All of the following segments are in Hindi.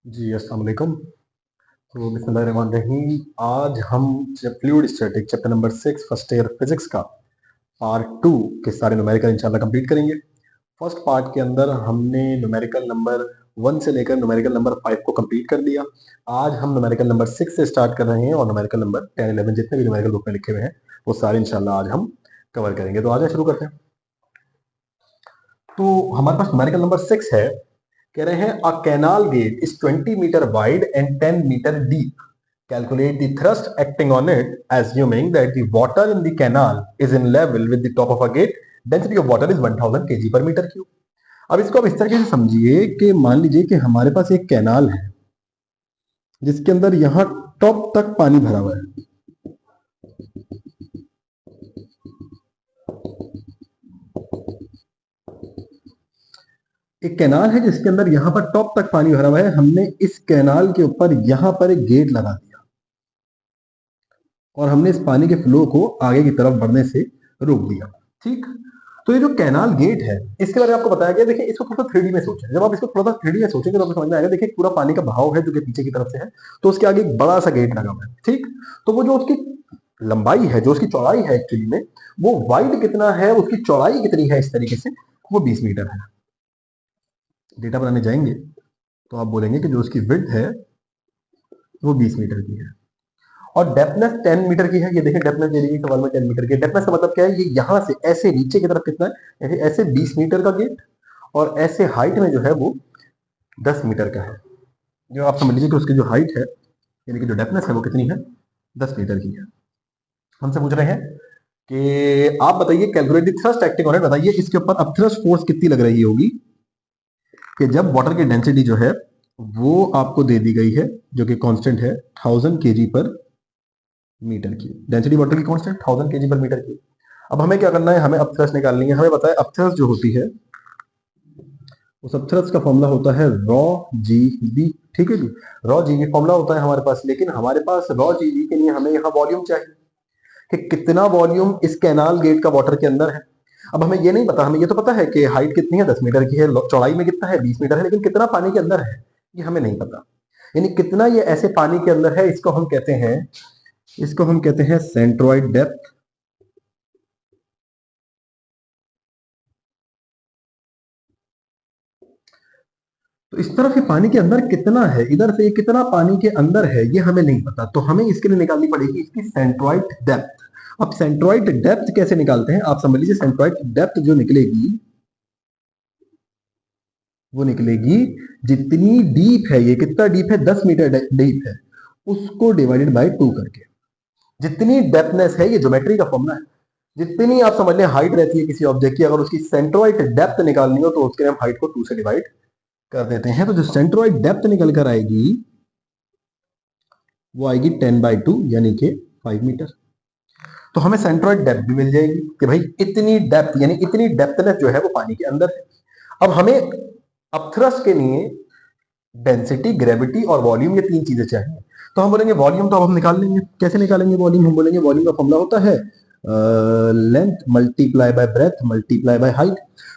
जी, अस्सलाम वालेकुम। तो बिस्मिल्लाहिर्रहमानिर्रहीम। आज हम fluid static chapter number 6 first year physics का पार्ट 2 के सारे न्यूमेरिकल इंशाल्लाह कंप्लीट करेंगे। फर्स्ट पार्ट के अंदर हमने न्यूमेरिकल नंबर 1 से लेकर न्यूमेरिकल नंबर 5 को कंप्लीट कर दिया। आज हम न्यूमेरिकल नंबर 6 से स्टार्ट कर रहे हैं और न्यूमेरिकल नंबर 10, 11 जितने भी न्यूमेरिकल बुक में लिखे हुए हैं वो सारे इंशाल्लाह आज हम कवर करेंगे। तो आज शुरू करते हैं। तो हमारे पास न्यूमेरिकल नंबर 6 है। कह रहे हैं a canal gate is 20 metre wide and 10 metre deep. Calculate the thrust acting on it, assuming that the water in the canal is in level with the top of a gate. Density of water is 1000 kg per meter cube. अब इसको आप इस तरीके से समझिए कि मान लीजिए कि हमारे पास एक कैनाल है जिसके अंदर यहां टॉप तक पानी भरा हुआ है। एक कैनाल है जिसके अंदर यहां पर टॉप तक पानी भरा हुआ है। हमने इस कैनाल के ऊपर यहां पर एक गेट लगा दिया और हमने इस पानी के फ्लो को आगे की तरफ बढ़ने से रोक दिया। ठीक, तो ये जो कैनाल गेट है इसके बारे में आपको बताया गया। देखिए इसको थोड़ा थ्री डी में सोचें। जब आप इसको थोड़ा सा थ्री डी में सोचेंगे तो आपको समझ में आएगा। देखिए पूरा पानी का बहाव है जो कि पीछे की तरफ से है, तो उसके आगे एक बड़ा सा गेट लगा हुआ है। ठीक, तो वो जो उसकी लंबाई है, जो उसकी चौड़ाई है एक्चुअली में, वो वाइड कितना है, उसकी चौड़ाई कितनी है, इस तरीके से वो 20 मीटर है। डेटा बनाने जाएंगे तो आप बोलेंगे कि जो उसकी विड्थ है वो 20 मीटर की है और डेप्थनेस 10 मीटर की है। ये देखिए डेप्थनेस दे दी सवाल में 10 मीटर की। डेप्थनेस का मतलब क्या है, ये यहां से ऐसे नीचे की तरफ कितना है, ऐसे 20 मीटर का गेट और ऐसे हाइट में जो है वो 10 मीटर का है। जो आप समझ लीजिए कि उसकी जो हाइट है यानी कि जो डेप्थनेस है वो कितनी है, 10 मीटर की है। हमसे पूछ रहे हैं कि आप बताइए calculate the thrust acting on it. बताइए इसके ऊपर अब थ्रस्ट फोर्स कितनी लग रही होगी कि जब वाटर की डेंसिटी जो है वो आपको दे दी गई है जो कि कांस्टेंट है 1000 केजी पर मीटर की। डेंसिटी वाटर की कांस्टेंट 1000 केजी पर मीटर की। अब हमें क्या करना है, हमें अपथ्रस्ट निकालनी है। हमें बताया अपथ्रस्ट जो होती है उस अपथ्रस्ट का फॉर्मूला होता है रॉ जी बी। ठीक है जी, रॉ जी बी फॉर्मूला होता है हमारे पास। लेकिन हमारे पास रॉ जी बी के लिए हमें यहाँ वॉल्यूम चाहिए कि कितना वॉल्यूम इस कैनाल गेट का वाटर के अंदर है। अब हमें ये नहीं पता। हमें ये तो पता है कि हाइट कितनी है, 10 मीटर की है, चौड़ाई में कितना है, 20 मीटर है, लेकिन कितना पानी के अंदर है ये हमें नहीं पता। यानी कितना ये ऐसे पानी के अंदर है, इसको हम कहते हैं सेंट्रोइड डेप्थ। तो इस तरफ ये पानी के अंदर कितना है, इधर से ये कितना पानी के अंदर है, ये हमें नहीं पता। तो हमें इसके लिए निकालनी पड़ेगी इसकी सेंट्रोइड डेप्थ। अब सेंट्रोइड डेप्थ कैसे निकालते हैं, आप समझ लीजिए। सेंट्रोइड डेप्थ जो निकलेगी वो निकलेगी जितनी डीप है, ये कितना डीप है, 10 मीटर डीप है, उसको डिवाइडेड बाय 2 करके। जितनी डेप्थनेस है, ये ज्योमेट्री का फॉर्मूला है। जितनी आप समझ लें हाइट रहती है किसी ऑब्जेक्ट की, अगर उसकी सेंट्रोइड डेप्थ निकालनी हो तो उसके लिए हम हाइट को 2 से डिवाइड कर देते हैं। तो जो सेंट्रोइड डेप्थ निकल कर आएगी वो आएगी 10/2 यानी कि 5 मीटर। तो हमें सेंट्रोइड डेप्थ भी मिल जाएगी कि भाई इतनी डेप्थ यानी इतनी डेप्थनेस जो है वो पानी के अंदर है। अब हमें अपथ्रस्ट के लिए डेंसिटी, ग्रेविटी और वॉल्यूम, ये 3 चीजें चाहिए। तो हम बोलेंगे वॉल्यूम तो अब हम निकाल लेंगे। कैसे निकालेंगे वॉल्यूम, हम बोलेंगे वॉल्यूम का फॉर्मूला होता है length multiply by breath multiply by height.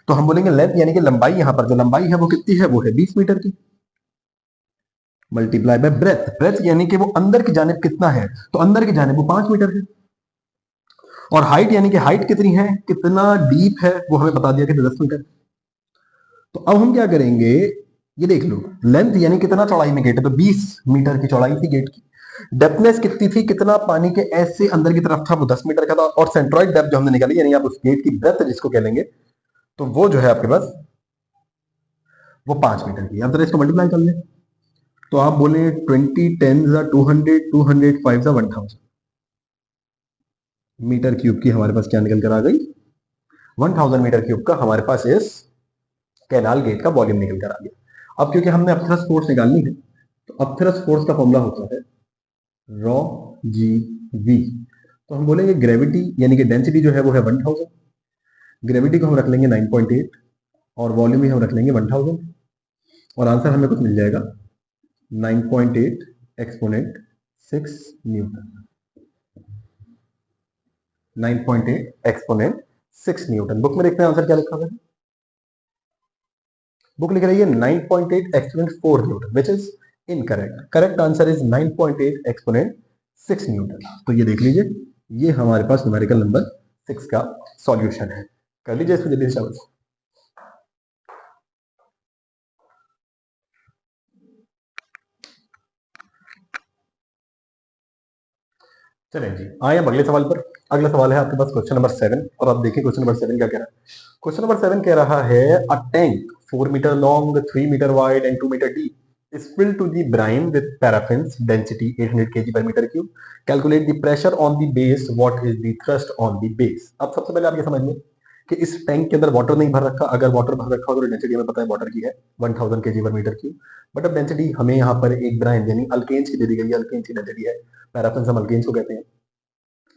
तो हम बोलेंगे लेंथ यानी कि लंबाई, यहां पर जो लंबाई है वो कितनी है, वो है 20 मीटर की, मल्टीप्लाई बाय ब्रेथ। ब्रेथ यानी कि वो अंदर की जानिब कितना है, तो अंदर की जानिब वो 5 मीटर है। और हाइट यानी कि हाइट कितनी है, कितना डीप है, वो हमें बता दिया कि 10 मीटर। तो अब हम क्या करेंगे, ये देख लो, लेंथ यानी कितना चौड़ाई में गेट है, तो 20 मीटर की चौड़ाई थी गेट की। डेप्थनेस कितनी थी, कितना पानी के ऐसे अंदर की तरफ था, वो 10 मीटर का था। और सेंट्रोइड डेप्थ जो हमने निकाली यानी आप उस गेट की ब्रेथ जिसको कह लेंगे, तो वो जो है आपके पास वो 5 मीटर की। अब जरा इसको मल्टीप्लाई कर लें तो आप बोले 20 10 200 200 5 1000 मीटर क्यूब की हमारे पास क्या निकल कर आ गई, 1000 मीटर क्यूब का हमारे पास इस कैनाल गेट का वॉल्यूम निकल कर आ गया। अब क्योंकि हमने अपथ्रस्ट फोर्स निकालनी है तो अपथ्रस्ट फोर्स का फॉर्मूला होता है रॉ जी वी। तो हम बोलेंगे ग्रेविटी यानी कि डेंसिटी जो है वो है 1000। ग्रेविटी को हम रख लेंगे 9.8 और वॉल्यूम भी हम रख लेंगे 1000 और आंसर हमें कुछ मिल जाएगा 9.8 exponent 6 Newton. 9.8 exponent 6 Newton. Book में देखते हैं आंसर क्या लिखा हुआ है। बुक लिख रही है 9.8 exponent 4 Newton, which is incorrect, correct answer is 9.8 exponent 6 Newton. तो ये देख लीजिए, ये हमारे पास न्यूमेरिकल नंबर 6 का सॉल्यूशन है। कर लीजिए इसको जल्दी से। चलें जी, आए अब अगले सवाल पर। अगला सवाल है आपके पास क्वेश्चन नंबर 7, और आप देखिए क्वेश्चन नंबर 7 क्या कह रहा है। क्वेश्चन नंबर 7 कह रहा है a tank 4 metre long, 3 metre wide and 2 metre deep is filled to the brim with paraffins, density 800 kg per meter cube. Calculate the pressure on the base. What is the thrust on the base? अब सबसे पहले आप ये समझ लें कि इस टैंक के अंदर वाटर नहीं भर रखा। अगर वाटर भर रखा हो तो डेंसिटी हमें पता है वाटर की है 1000 kg per meter cube। But अब डेंसिटी हमें यहाँ पर एक ब्राइम यानी अल्केन्स की दे दी गई है। अल्केन्स की डेंसिटी है, पैराफिन्स हम अल्केन्स को कहते हैं।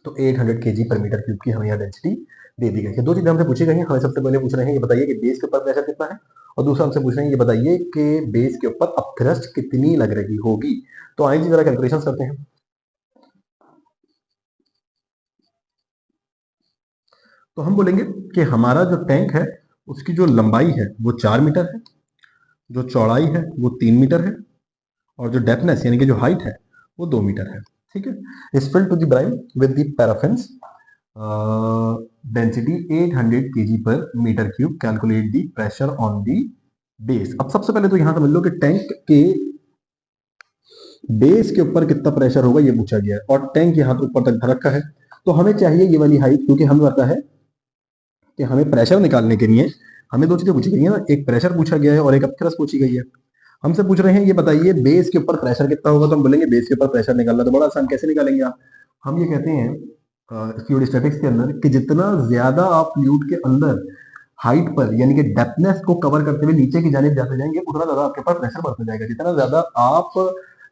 तो 800 kg पर मीटर क्यूब की हमें यहाँ डेंसिटी दे दी गई है। दो चीजें हमसे पूछी गई हैं। हमें सबसे पहले पूछ रहे हैं ये बताइए कि बेस के ऊपर प्रेशर कितना है, और दूसरा हमसे पूछ रहे हैं ये बताइए कि बेस के ऊपर अपथ्रस्ट कितनी लग रही होगी। तो आइए जी जरा कैलकुलेशन करते हैं। तो हम बोलेंगे कि हमारा जो टैंक है उसकी जो लंबाई है वो 4 मीटर है, जो चौड़ाई है वो 3 मीटर है, और जो डेप्थनेस यानी कि जो हाइट है वो 2 मीटर है। ठीक है। Is filled to the brim with the paraffins, density 800 kg per metre cube. Calculate the pressure on the base. अब सबसे पहले तो यहां समझ लो कि टैंक के बेस के ऊपर कितना प्रेशर होगा ये पूछा गया है, और टैंक यहां तो ऊपर तक भर रखा है। तो हमें चाहिए ये वाली हाइट, क्योंकि हमें पता है कि हमें प्रेशर निकालने के लिए हमें दो चीजें पूछी गई है ना, एक प्रेशर पूछा गया है और एक अपथ्रस्ट पूछी गई है। हमसे पूछ रहे हैं ये बताइए बेस के ऊपर प्रेशर कितना होगा। तो हम बोलेंगे बेस के ऊपर प्रेशर निकालना तो बड़ा आसान, कैसे निकालेंगे आप। हम ये कहते हैं फ्लूइड स्टैटिक्स के अंदर कि जितना ज्यादा आप फ्लूइड के अंदर हाइट पर यानी कि डेप्थनेस को कवर करते हुए नीचे की जानिब जाते जाएंगे, उतना ज्यादा आपके पास प्रेशर बढ़ता जाएगा। जितना ज्यादा आप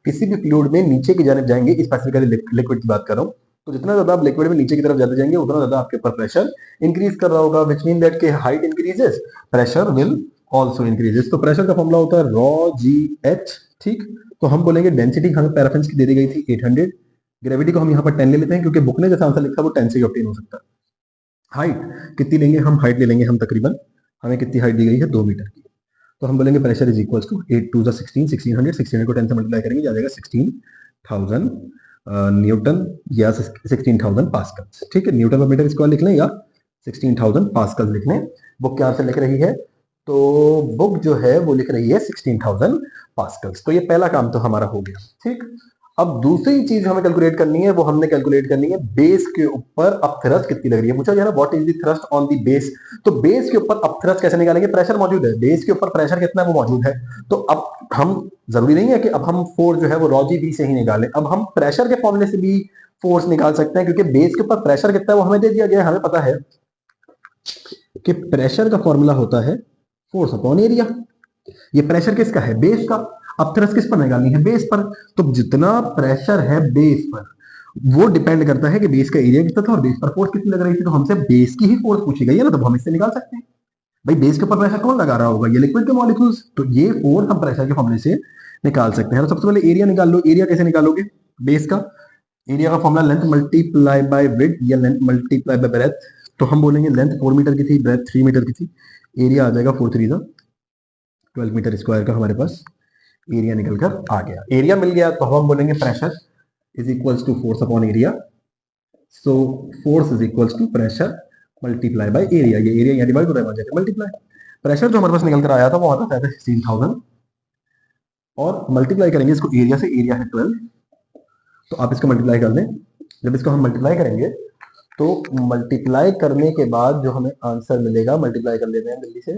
किसी भी फ्लूइड में नीचे की जानिब जाएंगे, स्पेसिफिकली लिक्विड की बात कर रहा हूँ, तो जितना ज्यादा आप लिक्विड में नीचे की तरफ जाते जाएंगे उतना ज्यादा आपके ऊपर प्रेशर इंक्रीज कर रहा होगा। विच मीन दैट के height increases pressure will also increases. तो प्रेशर का फॉर्मूला होता है रॉ जी एच। ठीक। तो हम बोलेंगे डेंसिटी हमें पैराफिन्स की दे दी गई थी 800, ग्रेविटी को हम यहाँ पर 10 ले लेते हैं क्योंकि बुक ने जैसा आंसर लिखा वो 10 से ही ऑब्टेन हो सकता है। हाइट कितनी लेंगे हम, हाइट ले लेंगे हम तकरीबन, हमें कितनी हाइट दी गई है 2 मीटर की। तो हम बोलेंगे pressure is equal to 8 to 16 1600, 1600 को 10 से मल्टीप्लाई करेंगे आ जाएगा 16,000 न्यूटन या 16,000 पास्कल्स। ठीक है, न्यूटन पर मीटर स्क्वायर लिख लें या 16,000 पास्कल्स लिख लें। बुक क्या आंसर लिख रही है, तो बुक जो है वो लिख रही है 16,000 पास्कल्स। तो ये पहला काम तो हमारा हो गया। ठीक। अब दूसरी चीज हमें कैलकुलेट करनी है, वो हमने कैलकुलेट करनी है बेस के ऊपर अब थ्रस्ट कितनी लग रही है। पूछा गया ना what is the thrust on the base. तो बेस के ऊपर अब थ्रस्ट कैसे निकालेंगे, प्रेशर मौजूद है, बेस के ऊपर प्रेशर कितना है वो मौजूद है। तो अब हम जरूरी नहीं है कि अब हम फोर्स जो है वो रॉजी बी से ही निकालें, अब हम प्रेशर के फॉर्मूले से भी फोर्स निकाल सकते हैं, क्योंकि बेस के ऊपर प्रेशर कितना है वो हमें दे दिया गया है। हमें पता है कि प्रेशर का फॉर्मूला होता है फोर्स अपॉन एरिया। ये प्रेशर किसका है, बेस का। अब थ्रस्ट किस पर निकालनी है, बेस पर। तो जितना प्रेशर है बेस पर वो डिपेंड करता है कि बेस का एरिया कितना था और बेस पर फोर्स कितनी लग रही थी। तो हमसे बेस की ही फोर्स पूछी गई है ना, तो हम इससे निकाल सकते हैं। भाई बेस के ऊपर प्रेशर कौन लगा रहा होगा, ये लिक्विड के मॉलिक्यूल्स। तो ये फोर्स हम प्रेशर के फॉर्मूले से निकाल सकते हैं। तो सबसे पहले एरिया निकाल लो। एरिया कैसे निकालोगे, बेस का एरिया का formula length multiply by width या लेंथ मल्टीप्लाई बाय ब्रेथ। तो हम बोलेंगे लेंथ 4 मीटर की थी, ब्रेथ 3 मीटर की थी, एरिया आ जाएगा 4 3 12 मीटर स्क्वायर का हमारे पास एरिया निकलकर आ गया। एरिया मिल गया तो हम बोलेंगे pressure is equals to force upon area. So force is equals to pressure multiply by area. ये एरिया यहाँ डिवाइड हो रहा है, मल्टीप्लाई। प्रेशर जो हमारे पास निकल कर आया था वो आता था 16,000, और मल्टीप्लाई करेंगे इसको एरिया से, एरिया है 12। तो आप इसको मल्टीप्लाई कर लें। जब इसको हम मल्टीप्लाई करेंगे तो मल्टीप्लाई करने के बाद जो हमें आंसर मिलेगा, मल्टीप्लाई कर लेते हैं जल्दी से।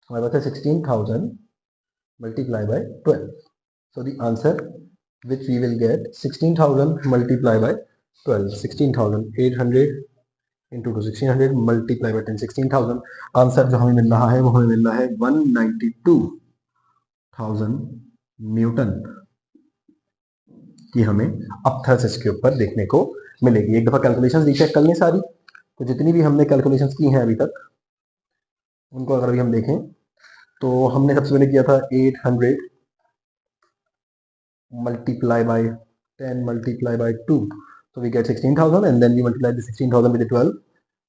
हमारे पास है 16,000 multiply by 12. So the answer which we will get 16,000 multiply by 12, 16,800 into 1600 multiply by 10, 16,000। Answer जो हमें मिल रहा है वो हमें मिल रहा है 192,000 न्यूटन की हमें अपथ्रस्ट इसके ऊपर देखने को मिलेगी। एक दफा कैलकुलेशंस रीचेक कर लें सारी। तो जितनी भी हमने कैलकुलेशंस की हैं अभी तक उनको अगर भी हम देखें तो हमने सबसे पहले किया था 800 multiply by 10 multiply by 2, so we get 16,000 and then we multiply the 16,000 with the 12,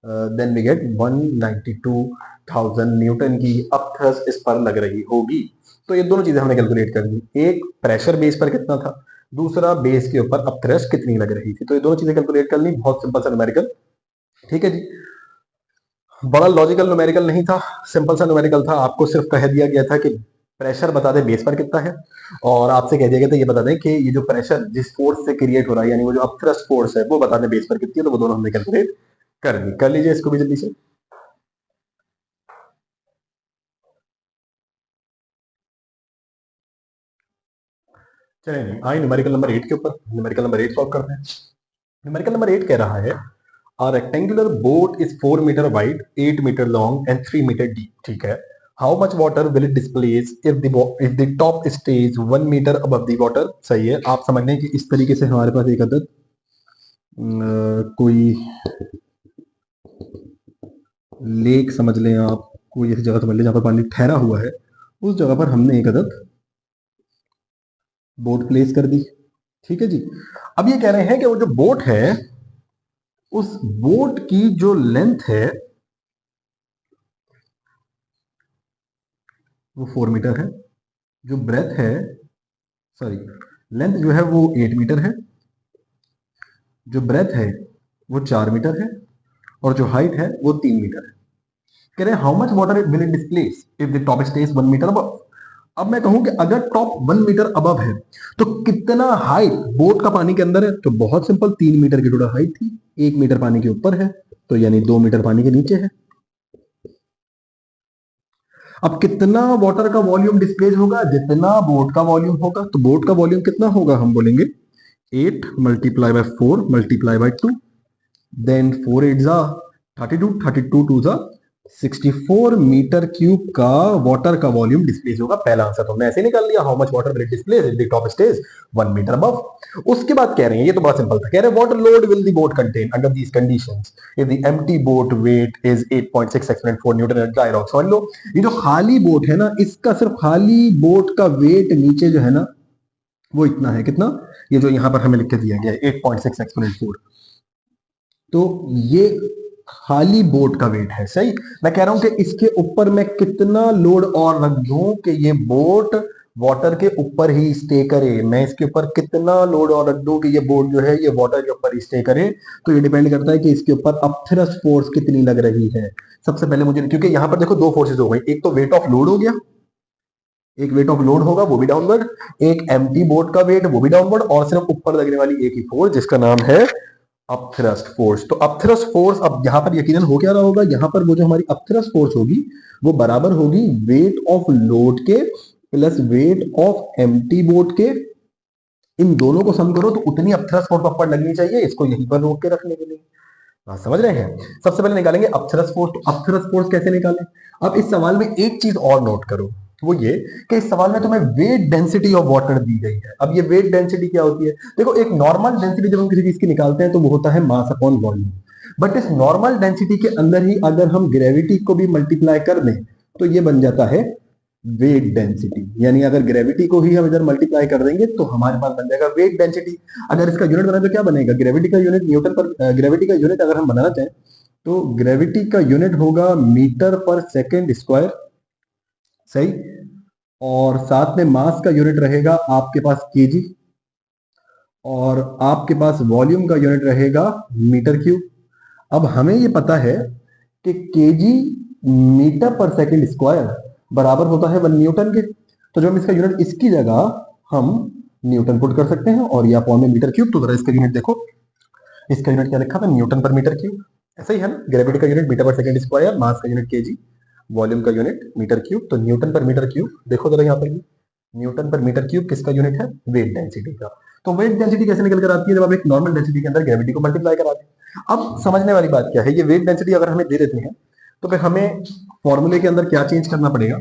then we get 192,000 newton की अब थ्रस्ट इस पर लग रही होगी। तो ये दोनों चीजें हमने कैलकुलेट कर दी, एक प्रेशर बेस पर कितना था, दूसरा बेस के ऊपर अब थ्रस्ट कितनी लग रही थी। तो ये दोनों चीजें कैलकुलेट कर ली, बहुत सिंपल सा न्यूमेरिकल। ठीक है जी, बड़ा लॉजिकल न्यूमेरिकल नहीं था, सिंपल सा न्यूमेरिकल था। आपको सिर्फ कह दिया गया था कि प्रेशर बता दें बेस पर कितना है, और आपसे कह दिया गया था ये बता दें कि ये जो प्रेशर जिस फोर्स से क्रिएट हो रहा है, यानी वो जो अपथ्रस्ट फोर्स है, वो बता दें बेस पर कितनी है। तो वो दोनों हमने कैलकुलेट कर दी। कर लीजिए इसको भी जल्दी से। चलिए आइए न्यूमेरिकल नंबर 8 के ऊपर। न्यूमेरिकल नंबर 8 सॉल्व करते हैं। न्यूमेरिकल नंबर 8 कह रहा है A rectangular boat is 4 meter wide, 8 meter long and 3 meter deep. ठीक है। How much water will it displace if the top stays 1 meter above the water? सही है। आप समझ लें कि इस तरीके से हमारे पास एक अदद कोई लेक समझ लें आप, कोई ऐसी जगह समझ लें जहाँ पर पानी ठहरा हुआ है, उस जगह पर हमने एक अदद बोट प्लेस कर दी। ठीक है जी। अब ये कह रहे हैं कि वो जो बोट है, उस बोट की जो लेंथ है वो 4 मीटर है, जो ब्रेथ है, सॉरी, लेंथ जो है वो 8 मीटर है, जो ब्रेथ है वो 4 मीटर है, और जो हाइट है वो 3 मीटर है। कह रहे हैं how much water will it displace if the top stage 1 metre above. अब मैं कहूं कि अगर टॉप 1 मीटर अबव है तो कितना हाइट बोट का पानी के अंदर है। तो बहुत सिंपल, 3 मीटर की टोटल हाइट थी, 1 मीटर पानी के ऊपर है, तो यानी 2 मीटर पानी के नीचे है। अब कितना वाटर का वॉल्यूम डिस्प्लेस होगा, जितना बोट का वॉल्यूम होगा। तो बोट का वॉल्यूम कितना होगा, हम बोलेंगे 8 multiply by 4 multiply by 2, then 4 8 जा 32, 32 2 जा 64 मीटर क्यूब का वाटर का वॉल्यूम डिस्प्लेस होगा। पहला आंसर तो हमने ऐसे निकाल लिया, how much water will it displace if the top stage 1 metre above. उसके बाद कह रहे हैं, ये तो बहुत सिंपल था, कह रहे हैं what load will the boat contain under these conditions if the empty boat weight is 8.6 exponent 4 newton at dry rock. समझ लो, ये जो खाली बोट है ना, इसका सिर्फ खाली बोट का वेट नीचे जो है ना, वो इतना है। कितना, ये जो यहां पर हमें लिख के दिया गया है 8.6 एक्सपोनेंट 4, तो ये खाली बोट का वेट है। सही, मैं कह रहा हूं कि इसके ऊपर मैं कितना लोड और रख दूं कि ये बोट वाटर के ऊपर ही स्टे करे। मैं इसके ऊपर कितना लोड और रख दूं कि ये बोट जो है ये वाटर के ऊपर ही स्टे करे। तो ये डिपेंड करता है कि इसके ऊपर अपथ्रस्ट फोर्स कितनी लग रही है। सबसे पहले मुझे, क्योंकि यहां पर देखो दो फोर्सेज हो गई, एक तो वेट ऑफ लोड हो गया, एक वेट ऑफ लोड होगा वो भी डाउनवर्ड, एक एम्प्टी बोट का वेट वो भी डाउनवर्ड, और सिर्फ ऊपर लगने वाली एक ही फोर्स जिसका नाम है अपथ्रस्ट फोर्स। तो अपथ्रस्ट फोर्स, अब यहां पर यकीनन हो क्या रहा होगा, यहां पर वो जो हमारी अपथ्रस्ट फोर्स होगी वो बराबर होगी वेट ऑफ लोड के plus weight of empty boat के। इन दोनों को सम करो तो उतनी अपथ्रस्ट फोर्स ऊपर लगनी चाहिए, इसको यहीं पर रोक के रखने के लिए। हाँ, समझ रहे हैं। सबसे पहले निकालेंगे अपथ्रस्ट फोर्स। तो अपथ्रस्ट फोर्स कैसे निकालें। अब इस सवाल में एक चीज और नोट करो, वो ये कि इस सवाल में तुम्हें वेट डेंसिटी ऑफ वाटर दी गई है। अब ये वेट डेंसिटी क्या होती है, देखो एक नॉर्मल डेंसिटी जब हम किसी चीज की निकालते हैं तो वो होता है मास अपॉन वॉल्यूम। बट इस नॉर्मल डेंसिटी के अंदर ही अगर हम ग्रेविटी को भी मल्टीप्लाई कर दें तो ये बन जाता है वेट डेंसिटी। यानी अगर ग्रेविटी को ही हम इधर मल्टीप्लाई कर देंगे तो हमारे पास बन जाएगा वेट डेंसिटी। अगर इसका यूनिट बनाए तो क्या बनेगा, ग्रेविटी का यूनिट न्यूटन पर, ग्रेविटी का यूनिट अगर हम बनाना चाहें तो ग्रेविटी का यूनिट होगा मीटर पर सेकेंड स्क्वायर। सही, और साथ में मास का यूनिट रहेगा आपके पास केजी, और आपके पास वॉल्यूम का यूनिट रहेगा मीटर क्यूब। अब हमें ये पता है कि केजी मीटर पर सेकेंड स्क्वायर बराबर होता है 1 न्यूटन के। तो जब हम इसका यूनिट, इसकी जगह हम न्यूटन पुट कर सकते हैं, और ये अपॉन में मीटर क्यूब। तो जरा इसका यूनिट देखो, इसका यूनिट क्या लिखा था, न्यूटन पर मीटर क्यूब। ऐसा ही है ना, ग्रेविटी का यूनिट मीटर पर सेकेंड स्क्वायर, मास का यूनिट केजी, वॉल्यूम का यूनिट मीटर क्यूब। तो न्यूटन पर मीटर क्यूब, देखो जरा यहाँ पर भी न्यूटन पर मीटर क्यूब किसका यूनिट है, वेट डेंसिटी का। तो वेट डेंसिटी कैसे निकल कर आती है, जब आप एक नॉर्मल डेंसिटी के अंदर ग्रेविटी को मल्टीप्लाई कराते हैं। अब समझने वाली बात क्या है, ये वेट डेंसिटी अगर हमें दे देते हैं तो फिर हमें फॉर्मूले के अंदर क्या चेंज करना पड़ेगा,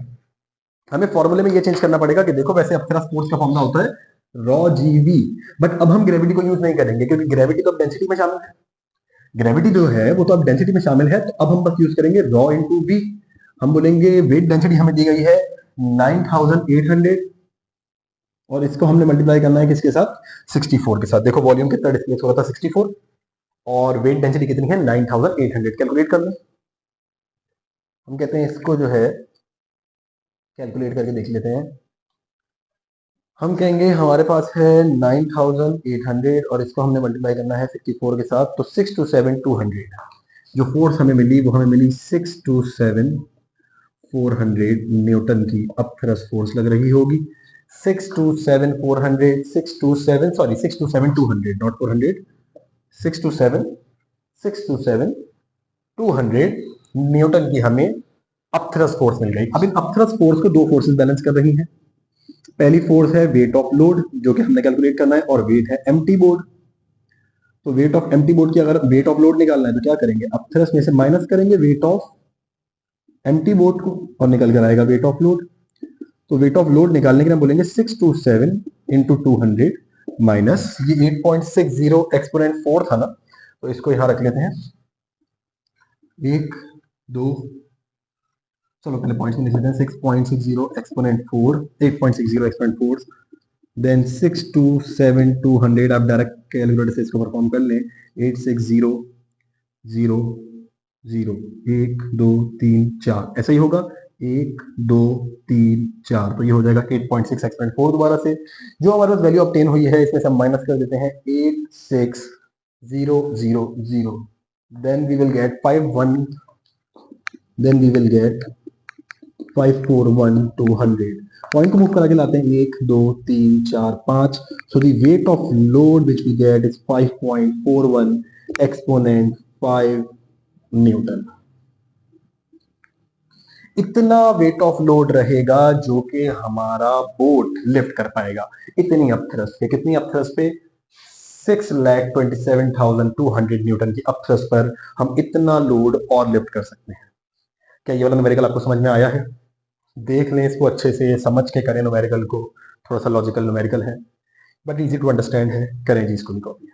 हमें फॉर्मूले में ये चेंज करना पड़ेगा कि देखो वैसे अपथ्रस्ट फोर्स का फॉर्मूला होता है रॉ जीवी, बट अब हम ग्रेविटी को यूज नहीं करेंगे क्योंकि ग्रेविटी तो अब डेंसिटी में शामिल है। ग्रेविटी जो है वो तो अब डेंसिटी में शामिल है, तो अब हम बस यूज करेंगे रॉ इंटू वी। हम बोलेंगे वेट डेंसिटी हमें दी गई है 9800, और इसको हमने मल्टीप्लाई करना है किसके साथ, 64 के साथ। देखो वॉल्यूम कितना डिस्प्लेस हो रहा था, 64, और वेट डेंसिटी कितनी है 9800। कैलकुलेट कर लें। हम कहते हैं इसको जो है कैलकुलेट करके देख लेते हैं। हम कहेंगे हमारे पास है 9800 और इसको हमने मल्टीप्लाई करना है 64 के साथ, तो 627,200 जो फोर्स हमें मिली वो हमें मिली 627,400 न्यूटन की अब थ्रस्ट फोर्स लग रही होगी। 627,400 627 सॉरी 627,200 नॉट 400 627,200 न्यूटन की हमें अब थ्रस्ट फोर्स मिल गई। अब इन अब थ्रस्ट फोर्स को दो फोर्सेस बैलेंस कर रही हैं। पहली फोर्स है वेट ऑफ लोड जो कि हमने कैलकुलेट करना है, और वेट है एम्प्टी बोर्ड। तो वेट ऑफ एम्प्टी बोर्ड की अगर वेट ऑफ लोड निकालना है तो क्या करेंगे, अब थ्रस्ट में से माइनस करेंगे वेट ऑफ एम्प्टी बोर्ड को और निकल कर आएगा वेट ऑफ लोड। तो वेट ऑफ लोड निकालने के लिए हम बोलेंगे 627 इंटू 200 माइनस ये 8.60 एक्सपोनेंट 4 था ना, तो इसको यहां रख लेते हैं 1 2, चलो पहले पॉइंट्स में लिख लेते हैं 6.60 एक्सपोनेंट 4 8.60 एक्सपोनेंट 4 देन 627,200 आप डायरेक्ट कैलकुलेटर से इसको परफॉर्म कर लें 860 0 0 1 2 3 4 ऐसा ही होगा 1 2 3 4, तो ये हो जाएगा 8.6 एक्सपोनेंट 4। दोबारा से जो हमारे पास वैल्यू ऑब्टेन हुई है इसमें से हम माइनस कर देते हैं 86,000 then we will get 541,200। Point को मूव करा के लाते हैं 1 2 3 4 5, so the weight of load which we get is 5.41 exponent 5 newton. इतना वेट ऑफ लोड रहेगा जो कि हमारा बोट लिफ्ट कर पाएगा। इतनी अपथ्रस्ट पे, कितनी अपथ्रस्ट पे 6,27,200 न्यूटन की अपथ्रस्ट पर हम इतना लोड और लिफ्ट कर सकते हैं। क्या ये वाला न्यूमेरिकल आपको समझ में आया है? देख लें इसको अच्छे से, समझ के करें न्यूमेरिकल को, थोड़ा सा लॉजिकल न्यूमेरिकल है बट इजी टू अंडरस्टैंड है। करें जी इसको भी कॉपी।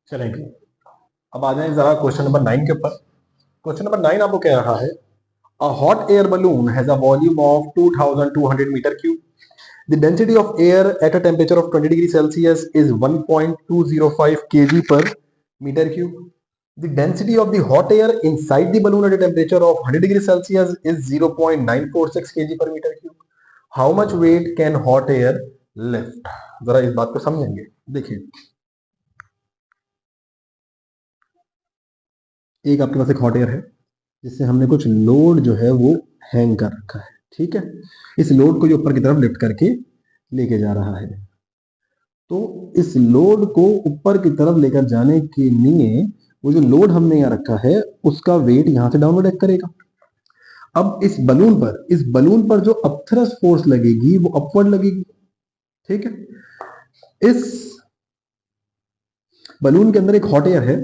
चलेंगे अब आ जाए जरा क्वेश्चन नंबर 9 के ऊपर। क्वेश्चन नंबर 9 आपको कह रहा है a hot air balloon has a volume of 2200 meter cube. The density of air at a temperature of 20 degrees Celsius is 1.205 kg per meter cube. The density of the hot air inside the balloon at a temperature of 100 degrees Celsius is 0.946 kg per meter cube. How much weight can hot air lift? जरा इस बात को समझेंगे। देखिए एक आपके पास एक हॉट एयर है जिससे हमने कुछ लोड जो है वो हैंग कर रखा है, ठीक है। इस लोड को जो ऊपर की तरफ लिफ्ट करके लेके जा रहा है, तो इस लोड को ऊपर की तरफ लेकर जाने के लिए वो जो लोड हमने यहाँ रखा है उसका वेट यहां से डाउनवर्ड एक्ट करेगा। अब इस बलून पर जो अपथ्रस्ट फोर्स लगेगी वो अपवर्ड लगेगी, ठीक है। इस बलून के अंदर एक हॉट एयर है,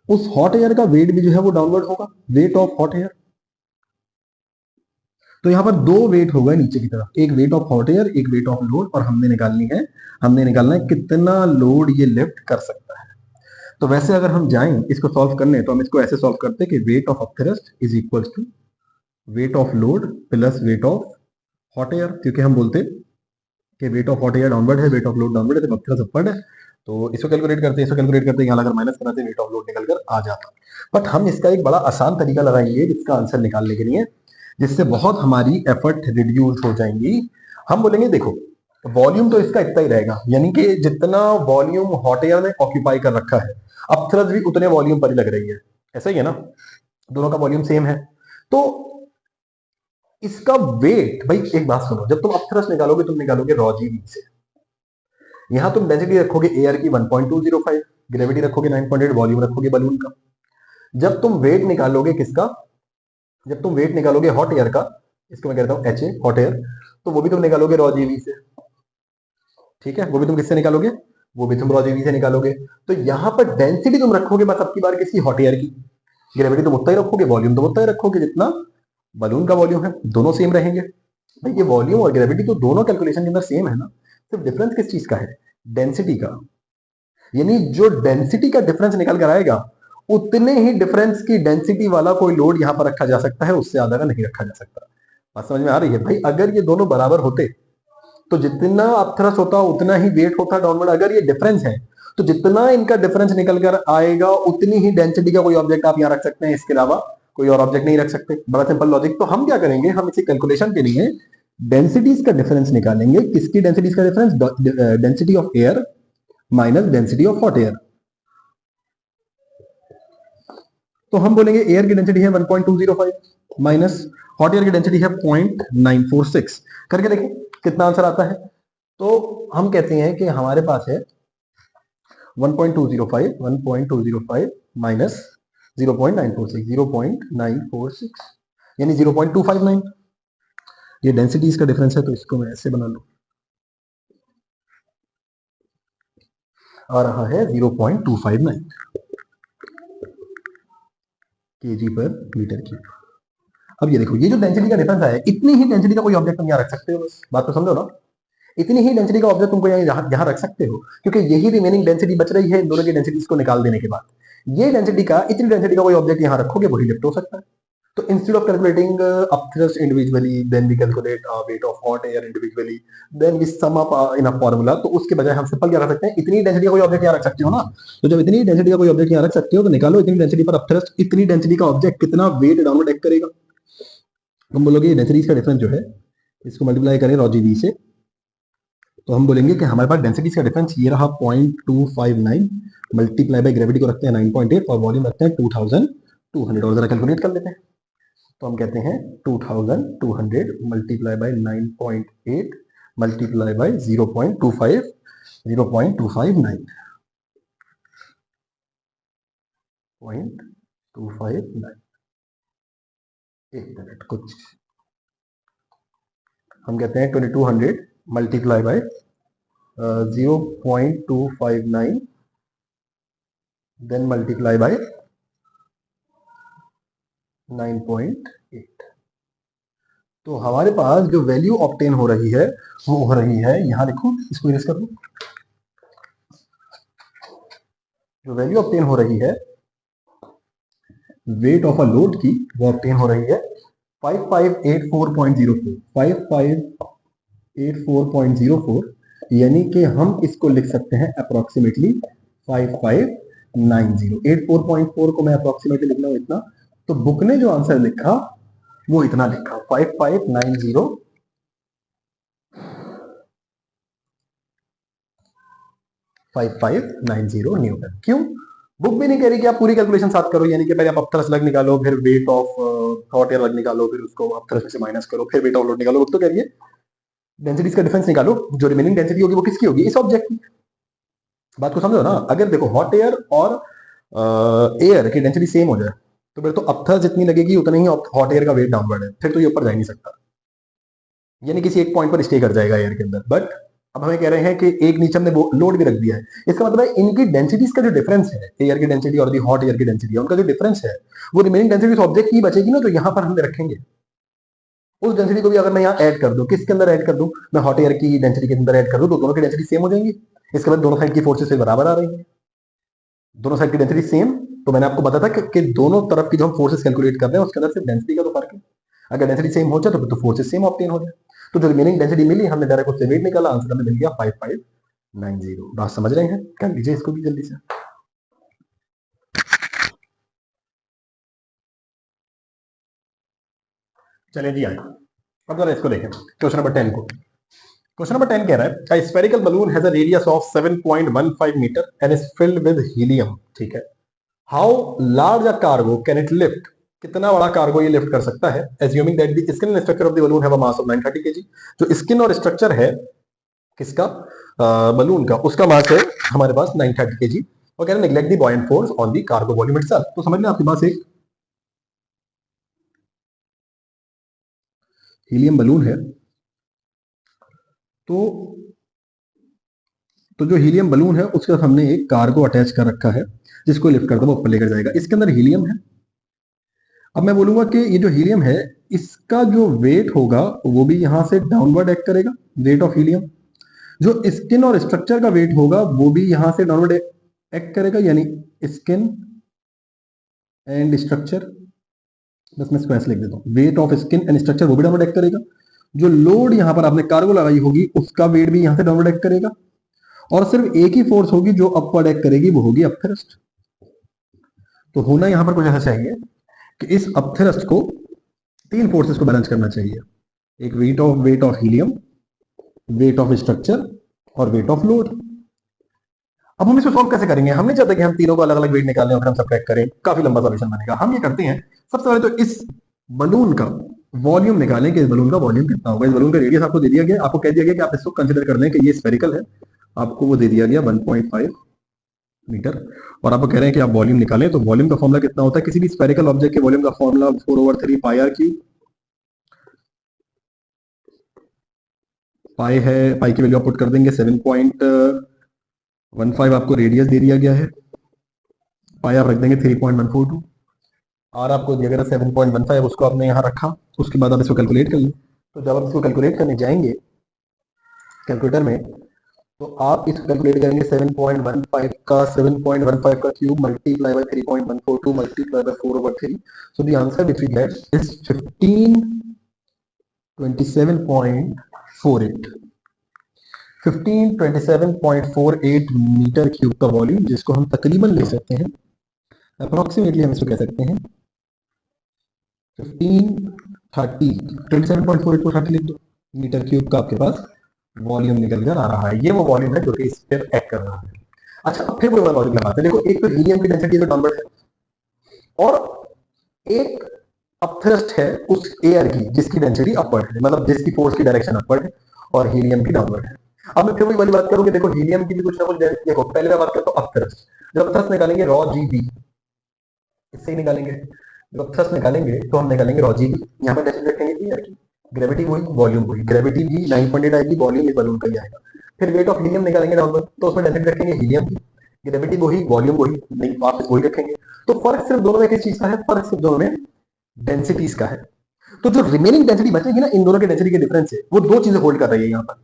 उस हॉट एयर का वेट भी जो है वो डाउनवर्ड होगा, वेट ऑफ हॉट एयर। तो यहां पर दो वेट होगा नीचे की तरफ, एक वेट ऑफ हॉट एयर एक वेट ऑफ लोड, और हमने निकालना है कितना लोड ये लिफ्ट कर सकता है। तो वैसे अगर हम जाएं इसको सॉल्व करने तो हम इसको ऐसे सॉल्व करते हैं कि weight of upthrust is equal to weight of load plus weight of hot air, क्योंकि हम बोलते कि weight of hot air downward है, वेट ऑफ लोड डाउनवर्ड है, तो अपथ्रस्ट अपवर्ड है। तो इसको कैलकुलेट करते यहाँ अगर माइनस कराते वेट ऑफ लोड निकल कर आ जाता। बट हम इसका एक बड़ा आसान तरीका लगाएंगे जिसका आंसर निकालने के लिए, जिससे बहुत हमारी एफर्ट रिड्यूस हो जाएंगी। हम बोलेंगे देखो वॉल्यूम तो इसका इतना ही रहेगा, यानी कि जितना वॉल्यूम हॉट एयर ने ऑक्यूपाई कर रखा है अपथ्रस्ट भी उतने वॉल्यूम पर ही लग रही है, ऐसा ही है ना, दोनों का वॉल्यूम सेम है। तो इसका वेट, भाई एक बात सुनो, जब तुम अपथ्रस्ट निकालोगे तुम निकालोगे रॉ जीवी से। यहां तुम डेंसिटी रखोगे एयर की 1.205, ग्रेविटी रखोगे 9.8, वॉल्यूम रखोगे बलून का। जब तुम वेट निकालोगे किसका, जब तुम वेट निकालोगे हॉट एयर का, इसको मैं कहता हूं एच ए हॉट एयर, तो वो भी तुम निकालोगे रॉ जीवी से, ठीक है। वो भी तुम किससे निकालोगे, वो भी तुम रॉ जीवी से निकालोगे। तो यहां पर डेंसिटी तुम रखोगे बस अब की बार किसी हॉट एयर की, ग्रेविटी तुम उतना ही रखोगे, वॉल्यूम तुम उतना ही रखोगे जितना बलून का वॉल्यूम है, दोनों सेम रहेंगे। भाई ये वॉल्यूम और ग्रेविटी तो दोनों कैलकुलेशन के अंदर सेम है ना, सिर्फ डिफरेंस किस चीज का है, डेंसिटी का। यानी जो डेंसिटी का डिफरेंस निकल कर आएगा उतने ही डिफरेंस की डेंसिटी वाला कोई लोड यहां पर रखा जा सकता है, उससे ज्यादा का नहीं रखा जा सकता। बात समझ में आ रही है भाई? अगर ये दोनों बराबर होते तो जितना अपथ्रस्ट होता उतना ही वेट होता डाउनवर्ड। अगर ये डिफरेंस है तो जितना इनका डिफरेंस निकल कर आएगा उतनी ही डेंसिटी का कोई ऑब्जेक्ट आप यहाँ रख सकते हैं, इसके अलावा कोई और ऑब्जेक्ट नहीं रख सकते। बड़ा सिंपल लॉजिक। तो हम क्या करेंगे, हम इसी कैलकुलेशन के लिए डेंसिटीज का डिफरेंस निकालेंगे। किसकी डेंसिटीज का difference? Density of air minus density of hot air. तो हम बोलेंगे एयर की डेंसिटी है 1.205 माइनस हॉट एयर की डेंसिटी है 0.946। करके देखें कितना आंसर आता है। तो हम कहते हैं कि हमारे पास है 1.205 माइनस 0.946 यानी 0.259। ये डेंसिटीज का डिफरेंस है, तो इसको मैं ऐसे बना लूं, आ रहा है 0.259 kg पर मीटर क्यूब। अब ये देखो, ये जो डेंसिटी का डिफरेंस है, इतनी ही डेंसिटी का कोई ऑब्जेक्ट तुम यहाँ रख सकते हो। बस बात तो समझो ना, इतनी ही डेंसिटी का ऑब्जेक्ट तुमको यहाँ रख सकते हो, क्योंकि यही रिमेनिंग डेंसिटी बच रही है इन दोनों की डेंसिटीज को निकाल देने के बाद। ये डेंसिटी का, इतनी डेंसिटी का कोई ऑब्जेक्ट यहाँ रखोगे, वही लिफ्ट हो सकता है। तो instead of calculating upthrust individually, then we calculate weight of hot air individually, then we sum up in a formula, तो उसके बजाय हम सिंपल क्या कर सकते हैं, इतनी डेंसिटी का कोई ऑब्जेक्ट यहाँ रख सकते हो ना। तो जब इतनी डेंसिटी का कोई ऑब्जेक्ट यहाँ रख सकते हो, तो निकालो इतनी डेंसिटी पर अपथ्रस्ट, इतनी डेंसिटी का ऑब्जेक्ट कितना वेट डाउनवर्ड एक्ट करेगा। हम बोलोगे डेंसिटीज का डिफरेंस जो है, इसको मल्टीप्लाई करें रॉ जी वी से, तो हम बोलेंगे कि हमारे पास डेंसिटीज का डिफरेंस ये रहा 0.259 मल्टीप्लाई बाय ग्रेविटी को रखते हैं 9.8 और वॉल्यूम रखते हैं 2200। और जरा कैलकुलेट कर लेते हैं। तो हम कहते हैं 2200 मल्टीप्लाई बाय 9.8 मल्टीप्लाई बाय 0.259 0.259। एक मिनट, कुछ हम कहते हैं 2200 multiply by 0.259 then multiply by 9.8। तो हमारे पास जो वैल्यू ऑब्टेन हो रही है वो हो रही है, यहां देखो, इसको इरेज कर दो। जो वैल्यू ऑब्टेन हो रही है वेट ऑफ अ लोड की, वो ऑब्टेन हो रही है 5584.04 5584.04, यानी कि हम इसको लिख सकते हैं अप्रोक्सीमेटली 5590। 84.4 को मैं अप्रोक्सीमेटली लिख रहा हूं इतना, तो बुक ने जो आंसर लिखा वो इतना लिखा 5590 5590 न्यूटन। क्यों? बुक भी नहीं कह रही कि आप पूरी कैलकुलेशन साथ करो, यानी कि पहले आप अपथ्रस्ट अलग निकालो, फिर वेट ऑफ हॉट एयर अलग निकालो, फिर उसको अपथ्रस्ट से माइनस करो, फिर वेट ऑफ लोड निकालो। बुक तो कह रही है डेंसिटीज का डिफरेंस निकालो, जो रिमेनिंग डेंसिटी होगी वो किसकी होगी, इस ऑब्जेक्ट की। बात को समझो ना। अगर देखो हॉट एयर और एयर की डेंसिटी सेम हो जाए, तो फिर तो अपथ्रस्ट जितनी लगेगी उतना ही हॉट एयर का वेट डाउनवर्ड है, फिर तो ये ऊपर जा ही नहीं सकता, यानी किसी एक पॉइंट पर स्टे कर जाएगा एयर के अंदर। बट अब हमें कह रहे हैं कि एक नीचे हमने लोड भी रख दिया है, इसका मतलब है इनकी डेंसिटीज का जो डिफरेंस है, एयर की डेंसिटी और दी हॉट एयर की डेंसिटी, उनका जो डिफरेंस है वो रिमेनिंग डेंसिटी ऑब्जेक्ट की बचेगी ना, तो यहां पर हम रखेंगे। उस डेंसिटी को भी अगर मैं यहाँ ऐड कर दूं, किसके अंदर ऐड कर दूं, मैं हॉट एयर की डेंसिटी के अंदर ऐड कर दूं, तो दोनों की डेंसिटी सेम हो जाएंगी। इसके बाद दोनों साइड की फोर्सेस से बराबर आ रही है, दोनों साइड की डेंसिटी सेम। तो मैंने आपको बताया था कि दोनों तरफ की जो हम फोर्सेस कैलकुलेट कर रहे हैं उसके अंदर सिर्फ डेंसिटी का तो फर्क है। अगर डेंसिटी सेम हो जाए तो फिर तो फोर्सेस सेम ऑब्टेन हो जाए। तो जो रिमेनिंग डेंसिटी मिली, हमने डायरेक्ट उससे वेट निकाला, आंसर हमें मिल गया 5590। बात समझ रहे हैं? कर लीजिए इसको भी जल्दी से। चलिए जी आए, अब जरा इसको देखें क्वेश्चन नंबर 10 को। क्वेश्चन नंबर 10 कह रहा है a spherical balloon has a radius of 7.15 metre and is filled with helium। ठीक है। How large a cargo can it lift, कितना बड़ा कार्गो ये लिफ्ट कर सकता है, assuming that the skin and structure of the balloon have a mass of 930 kg. जो स्किन और स्ट्रक्चर है किसका, बलून का, उसका मास है हमारे पास 930 केजी। और कह रहे हैं neglect the buoyant force on the cargo volume itself. तो समझ लें आपके पास एक हीलियम बलून है, तो जो हीलियम बलून है उसके साथ हमने एक कार्गो अटैच कर रखा है, जिसको लिफ्ट करता है वो ऊपर लेकर जाएगा। इसके अंदर हीलियम है। अब मैं बोलूंगा कि ये जो हीलियम है, इसका जो वेट होगा वो भी यहां से डाउनवर्ड एक्ट करेगा, वेट ऑफ हीलियम। जो स्किन और स्ट्रक्चर का वेट होगा वो भी यहां से डाउनवर्ड एक्ट करेगा, यानी स्किन एंड स्ट्रक्चर बस मैं स्क्वेस लिख देता हूँ। Weight of skin and structure वो भी डाउनवर्ड एक्ट करेगा, जो लोड यहाँ पर आपने कार्गो लगाई होगी उसका वेट भी यहाँ से डाउनवर्ड एक्ट करेगा, और सिर्फ एक ही फोर्स होगी जो अपवर्ड एक्ट करेगी, वो होगी अपथ्रस्ट। तो होना यहाँ पर कुछ ऐसा चाहिए कि इस अपथ्रस्ट को तीन फोर्सेस को बैलेंस करना चाहिए, एक weight of helium, weight of structure और वेट ऑफ लोड। अब हम इसको सॉल्व कैसे करेंगे? हम नहीं चाहते कि हम तीनों को अलग अलग वेट निकालें और हम सबट्रैक्ट करें, काफी लंबा सॉल्यूशन बनेगा। हम ये करते हैं, सबसे पहले तो इस बलून का वॉल्यूम निकालें कि इस बलून का वॉल्यूम कितना होगा। इस बलून का रेडियस आपको दे दिया गया, आपको कह दिया गया कि आप इसको कंसिडर कर लें कि ये स्फेरिकल है, आपको वो दे दिया गया 1.5 मीटर, और आपको कह रहे हैं कि आप वॉल्यूम निकालें। तो वॉल्यूम का फॉर्मूला कितना होता है? किसी भी स्फेरिकल ऑब्जेक्ट के वॉल्यूम का फॉर्मूला 4/3 पाई आर क्यूब। पाई है, पाई की वैल्यू आप पुट कर देंगे 7.15, आपको रेडियस दे दिया गया है, पाई आप रख देंगे 3.142, आर आपको दिया गया 7.15, उसको आपने यहाँ रखा। उसके बाद आप इसको कैलकुलेट कर लें। तो जब आप इसको कैलकुलेट करने जाएंगे कैलकुलेटर में, तो आप इसको कैलकुलेट करेंगे 7.15 का 7.15 का cube multiply by 3.142 multiply by 4/3। So the answer which we get is 1527.48 1527.48 metre cube का वॉल्यूम, जिसको हम तकरीबन ले सकते हैं, अप्रोक्सीमेटली हम इसको कह सकते हैं 1530, 27.48 को 30 लिख दो, मीटर क्यूब का आपके पास वॉल्यूम निकल कर आ रहा है। ये वो वॉल्यूम है जो कि इस पर एक्ट कर रहा है। अच्छा, अब फिर वो लॉजिक लगाते हैं। देखो, एक तो हीलियम की डेंसिटी तो डाउनवर्ड है, और एक अपथ्रस्ट है उस एयर की जिसकी डेंसिटी अपवर्ड है, मतलब जिसकी फोर्स की डायरेक्शन अपवर्ड है, और हीलियम की डाउनवर्ड है। अब मैं फिर वही वाली बात करूंगी। देखो, हीलियम की भी कुछ ना कुछ देखो, पहले मैं बात करता हूँ अपथ्रस्ट। जब अपथ्रस्ट निकालेंगे रॉ जी बी, इससे ही निकालेंगे। जब थ्रस्ट निकालेंगे तो हम निकालेंगे रॉ जी बी, यहाँ पर डेंसिटी रखेंगे जी की, ग्रेविटी वही, वॉल्यूम वही, ग्रेविटी भी 9.8 आएगी, वॉल्यूम इस बलून का ही आएगा। फिर वेट ऑफ हीलियम निकालेंगे डाउनवर्ड, तो उसमें डेंसिटी रखेंगे हीलियम की, ग्रेविटी वही, वॉल्यूम वही, नहीं वापस वही रखेंगे। तो फर्क सिर्फ दोनों में किस चीज का है? फर्क सिर्फ दोनों में डेंसिटीज का है। तो जो रिमेनिंग डेंसिटी बचेगी ना, इन दोनों के डेंसिटी के डिफरेंस है, वो दो चीजें होल्ड कर रही है यहाँ पर।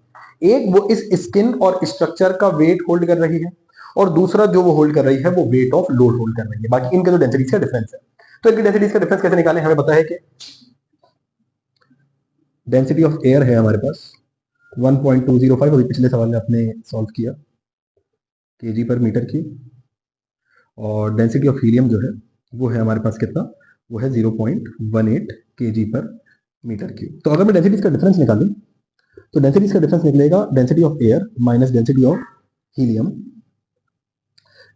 एक वो इस स्किन और स्ट्रक्चर का वेट होल्ड कर रही है, और दूसरा जो वो होल्ड कर रही है वो वेट ऑफ लोड होल्ड कर रही है। बाकी इनके जो डेंसिटीज का डिफरेंस है। तो इनकी डेंसिटीज का डिफरेंस कैसे निकालें? हमें पता है कि डेंसिटी ऑफ एयर है हमारे पास 1.205, अभी पिछले सवाल में आपने सॉल्व किया, केजी पर मीटर क्यूब, और डेंसिटी ऑफ हीलियम जो है वो है हमारे पास कितना? वो है 0.18 केजी पर मीटर क्यूब। तो अगर मैं डेंसिटीज का डिफरेंस निकालूं, तो डेंसिटीज का डिफरेंस निकलेगा density of air minus density of helium.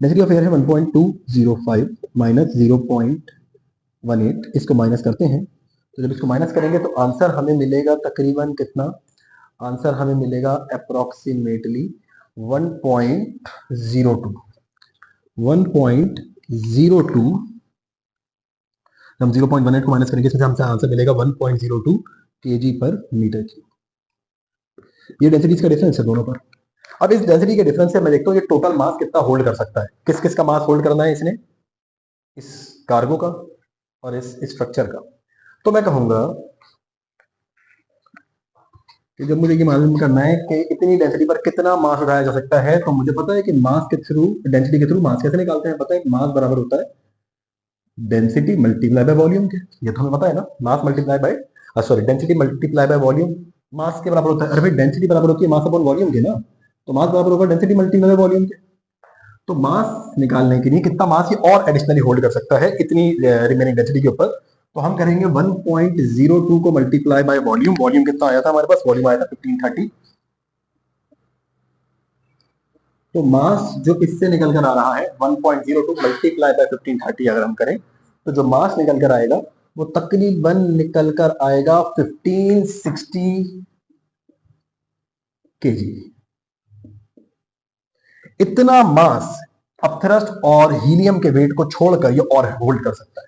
Density of air है 1.205 माइनस 0.18, इसको माइनस करते हैं। तो जब इसको माइनस करेंगे तो आंसर हमें मिलेगा तकरीबन कितना? आंसर हमें मिलेगा अप्रोक्सीमेटली 1.02। 1.02, हम 0.18 को माइनस करेंगे, इसमें हमसे आंसर मिलेगा 1.02 केजी पर मीटर क्यूब। ये डेंसिटीज का डिफरेंस है दोनों पर। अब इस डेंसिटी के डिफरेंस से मैं देखता हूँ ये टोटल मास कितना होल्ड कर सकता है। किस किस का मास होल्ड करना है इसने? इस कार्गो का और इस स्ट्रक्चर का। तो मैं कहूंगा कि जब मुझे ये मालूम करना है कि इतनी डेंसिटी पर कितना मास उठाया जा सकता है, तो मुझे पता है कि मास के थ्रू, डेंसिटी के थ्रू मास कैसे निकालते हैं। पता है मास बराबर होता है डेंसिटी मल्टीप्लाई बाय वॉल्यूम के, ये तो हमें पता है ना। मास multiply by density multiply by volume mass के बराबर होता है। अरे भाई, डेंसिटी बराबर होती है मास अपॉन वॉल्यूम के ना, तो मास बराबर होगा डेंसिटी मल्टीप्लाई बाय वॉल्यूम के। तो मास निकालने के लिए कितना मास ये और एडिशनली होल्ड कर सकता है इतनी रिमेनिंग डेंसिटी के ऊपर, तो हम करेंगे 1.02 को मल्टीप्लाई बाय वॉल्यूम। वॉल्यूम कितना आया था हमारे पास? वॉल्यूम आया था 1530। तो मास जो इससे निकल कर आ रहा है 1.02 मल्टीप्लाई बाय 1530 अगर हम करें, तो जो मास निकल कर आएगा वो तकरीबन निकल कर आएगा 1560 केजी। इतना मास अपथ्रस्ट और हीलियम के वेट को छोड़कर ये और होल्ड कर सकता है।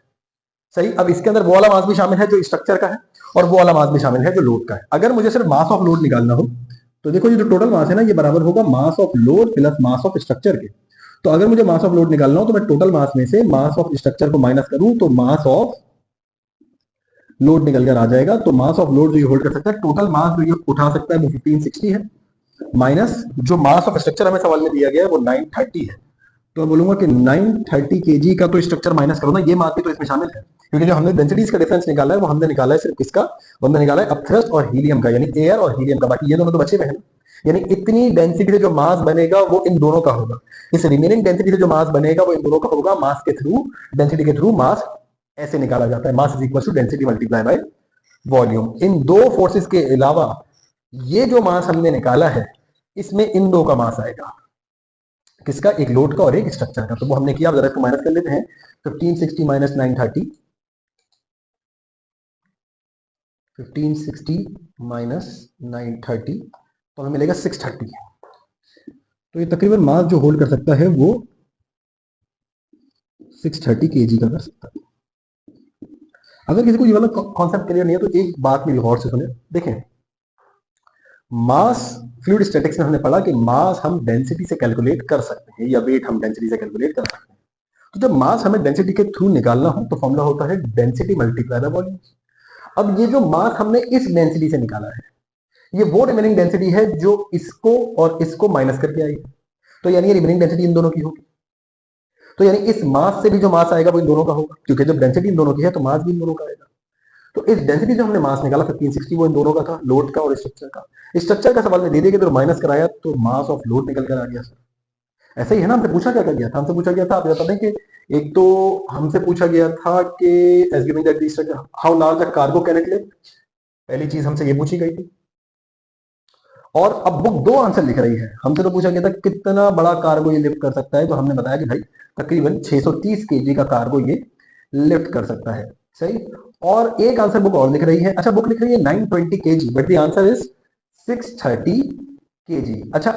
सही। अब इसके अंदर वो वाला मास भी शामिल है जो स्ट्रक्चर का है, और वो वाला मास भी शामिल है जो लोड का है। अगर मुझे सिर्फ मास ऑफ लोड निकालना हो, तो देखो ये जो टोटल मास है ना, ये बराबर होगा mass of load plus mass of structure के। तो अगर मुझे मास ऑफ लोड निकालना हो, तो मैं टोटल मास में से मास ऑफ स्ट्रक्चर को माइनस करूं तो मास ऑफ लोड निकल कर आ जाएगा। तो मास ऑफ लोड जो ये होल्ड कर सकता है, टोटल मास जो ये उठा सकता है वो 1560 है, माइनस जो मास ऑफ स्ट्रक्चर हमें सवाल में दिया गया है वो 930 है। तो मैं बोलूंगा कि 930 केजी का तो स्ट्रक्चर माइनस करो ना, ये मास भी तो इसमें शामिल है, क्योंकि जो हमने डेंसिटीज का डिफरेंस निकाला है वो हमने निकाला है सिर्फ किसका, वो हमने निकाला है अपथ्रस्ट और हीलियम का, यानी एयर और हीलियम का, बाकी ये दोनों तो बचे हुए हैं। यानी इतनी डेंसिटी से जो मास बनेगा वो इन दोनों का होगा, इस रिमेनिंग डेंसिटी से जो मास बनेगा वो इन दोनों का होगा। मास के थ्रू, डेंसिटी के थ्रू मास ऐसे निकाला जाता है, mass is equal to density multiply by volume. इन दो फोर्सेस के अलावा ये जो मास हमने निकाला है इसमें इन दो का मास आएगा, किसका, एक लोड का और एक स्ट्रक्चर का। तो वो हमने किया, जरा इसको माइनस कर लेते हैं। 1560 माइनस 930, 1560 माइनस 930, तो हमें मिलेगा 630। तो ये तकरीबन मास जो होल्ड कर सकता है वो 630 केजी का कर सकता है। अगर किसी को ये वाला कॉन्सेप्ट क्लियर नहीं है तो एक बात मेरी गौर से सुने, देखें, मास फ्लूइड स्टैटिक्स में हमने पढ़ा कि मास हम डेंसिटी से कैलकुलेट कर सकते हैं, या वेट हम डेंसिटी से कैलकुलेट कर सकते हैं। तो जब मास हमें डेंसिटी के थ्रू निकालना हो तो फॉर्मूला होता है डेंसिटी मल्टीप्लाई बाय वॉल्यूम। अब ये जो मास हमने इस डेंसिटी से निकाला है, ये वो रिमेनिंग डेंसिटी है जो इसको और इसको माइनस करके आई है, तो यानी ये रिमेनिंग डेंसिटी इन दोनों की होगी। तो यानी इस मास से भी जो मास आएगा वो इन दोनों का होगा, क्योंकि जब डेंसिटी इन दोनों की है तो मास भी इन दोनों का आएगा। तो इस डेंसिटी जो हमने मास निकाला 1560 वो इन दोनों का था, लोड का और स्ट्रक्चर का। स्ट्रक्चर का सवाल में दे दिया कि तो माइनस कराया तो मास ऑफ लोड निकल कर आ गया सर। ऐसा ही है ना, हमसे पूछा क्या कर गया था, हमसे पूछा गया था, आप बता दें कि एक तो हमसे पूछा गया था कि as given that the structure how large a cargo can it lift, पहली चीज हमसे ये पूछी गई थी। और अब बुक दो आंसर लिख रही है, हमसे तो पूछा गया था कितना बड़ा कार्गो ये लिफ्ट कर सकता है, तो हमने बताया कि भाई तकरीबन 630 केजी का कार्गो ये लिफ्ट कर सकता है, सही। और एक आंसर बुक और लिख रही है, अच्छा बुक लिख रही है 920 KG, but the answer is 630 KG. अच्छा